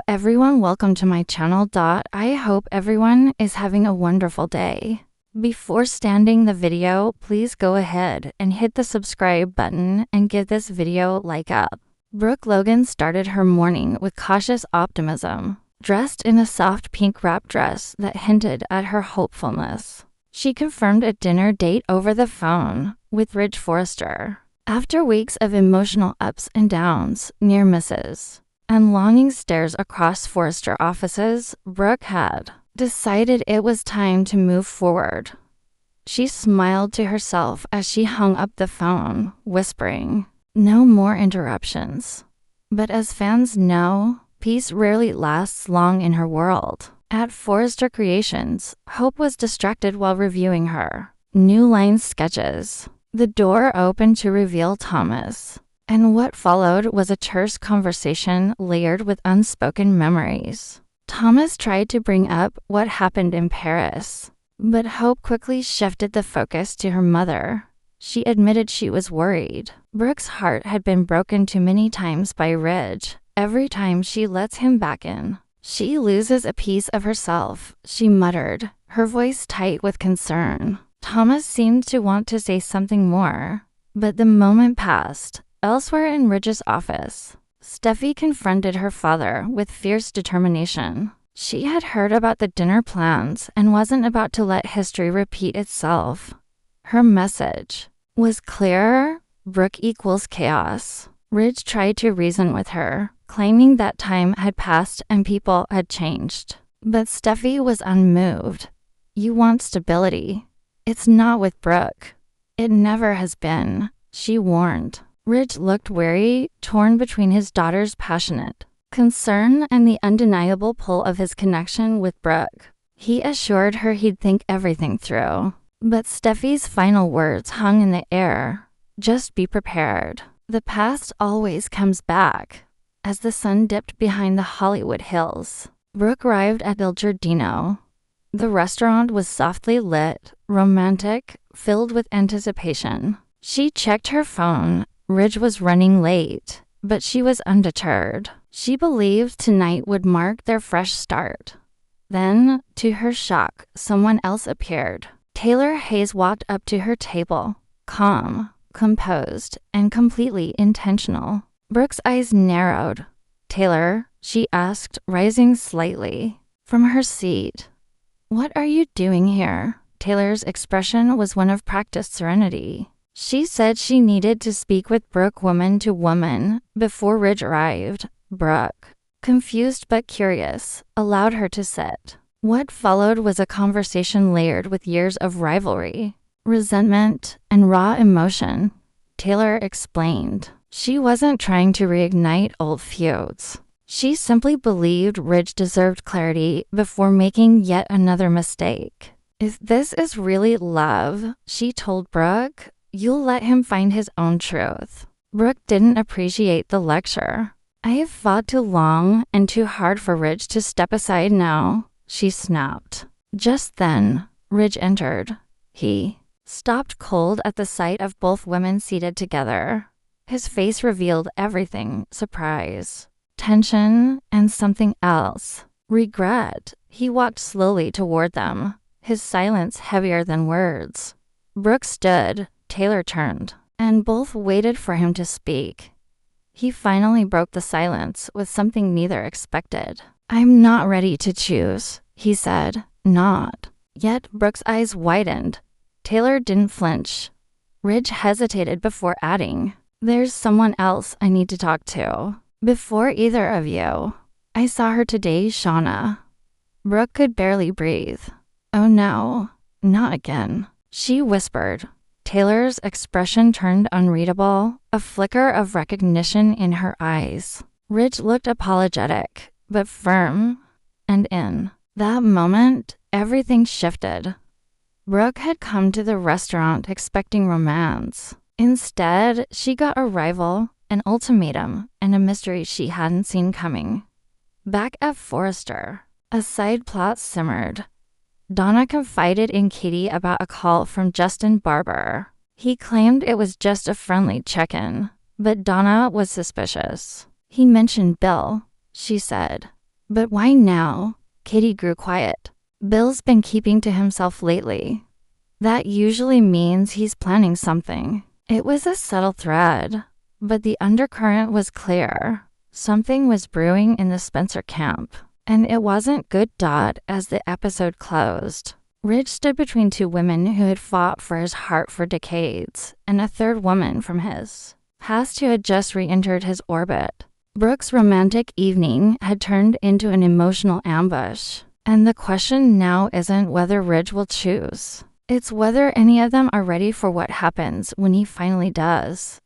everyone, welcome to my channel. I hope everyone is having a wonderful day. Before starting the video, please go ahead and hit the subscribe button and give this video a like up. Brooke Logan started her morning with cautious optimism, dressed in a soft pink wrap dress that hinted at her hopefulness. She confirmed a dinner date over the phone with Ridge Forrester. After weeks of emotional ups and downs, near misses, and longing stares across Forrester offices, Brooke had decided it was time to move forward. She smiled to herself as she hung up the phone, whispering, "No more interruptions." But as fans know, peace rarely lasts long in her world. At Forrester Creations, Hope was distracted while reviewing her new line sketches. The door opened to reveal Thomas, and what followed was a terse conversation layered with unspoken memories. Thomas tried to bring up what happened in Paris, but Hope quickly shifted the focus to her mother. She admitted she was worried. Brooke's heart had been broken too many times by Ridge. Every time she lets him back in, she loses a piece of herself, she muttered, her voice tight with concern. Thomas seemed to want to say something more, but the moment passed. Elsewhere in Ridge's office, Steffi confronted her father with fierce determination. She had heard about the dinner plans and wasn't about to let history repeat itself. Her message was clear: Brooke equals chaos. Ridge tried to reason with her, claiming that time had passed and people had changed. But Steffi was unmoved. "You want stability. It's not with Brooke. It never has been," she warned. Ridge looked wary, torn between his daughter's passionate concern and the undeniable pull of his connection with Brooke. He assured her he'd think everything through. But Steffi's final words hung in the air. "Just be prepared. The past always comes back." As the sun dipped behind the Hollywood hills, Brooke arrived at Il Giardino. The restaurant was softly lit, romantic, filled with anticipation. She checked her phone. Ridge was running late, but she was undeterred. She believed tonight would mark their fresh start. Then, to her shock, someone else appeared. Taylor Hayes walked up to her table, calm, composed, and completely intentional. Brooke's eyes narrowed. "Taylor," she asked, rising slightly from her seat, "what are you doing here?" Taylor's expression was one of practiced serenity. She said she needed to speak with Brooke woman to woman before Ridge arrived. Brooke, confused but curious, allowed her to sit. What followed was a conversation layered with years of rivalry, resentment, and raw emotion. Taylor explained she wasn't trying to reignite old feuds. She simply believed Ridge deserved clarity before making yet another mistake. "If this is really love," she told Brooke, "you'll let him find his own truth." Brooke didn't appreciate the lecture. "I have fought too long and too hard for Ridge to step aside now," she snapped. Just then, Ridge entered. He stopped cold at the sight of both women seated together. His face revealed everything: surprise, tension, and something else: regret. He walked slowly toward them, his silence heavier than words. Brooke stood. Taylor turned, and both waited for him to speak. He finally broke the silence with something neither expected. "I'm not ready to choose," he said. "Not yet." Brooke's eyes widened. Taylor didn't flinch. Ridge hesitated before adding, "There's someone else I need to talk to. Before either of you. I saw her today, Shauna." Brooke could barely breathe. "Oh no, not again," she whispered. Taylor's expression turned unreadable, a flicker of recognition in her eyes. Ridge looked apologetic, but firm, and in that moment, everything shifted. Brooke had come to the restaurant expecting romance. Instead, she got a rival, an ultimatum, and a mystery she hadn't seen coming. Back at Forrester, a side plot simmered. Donna confided in Katie about a call from Justin Barber. He claimed it was just a friendly check-in, but Donna was suspicious. "He mentioned Bill," she said. But why now? Katie grew quiet. Bill's been keeping to himself lately. That usually means he's planning something. It was a subtle thread, but the undercurrent was clear. Something was brewing in the Spencer camp, and it wasn't good. As the episode closed, Ridge stood between two women who had fought for his heart for decades, and a third woman from his past who had just re-entered his orbit. Brooke's romantic evening had turned into an emotional ambush, and the question now isn't whether Ridge will choose. It's whether any of them are ready for what happens when he finally does.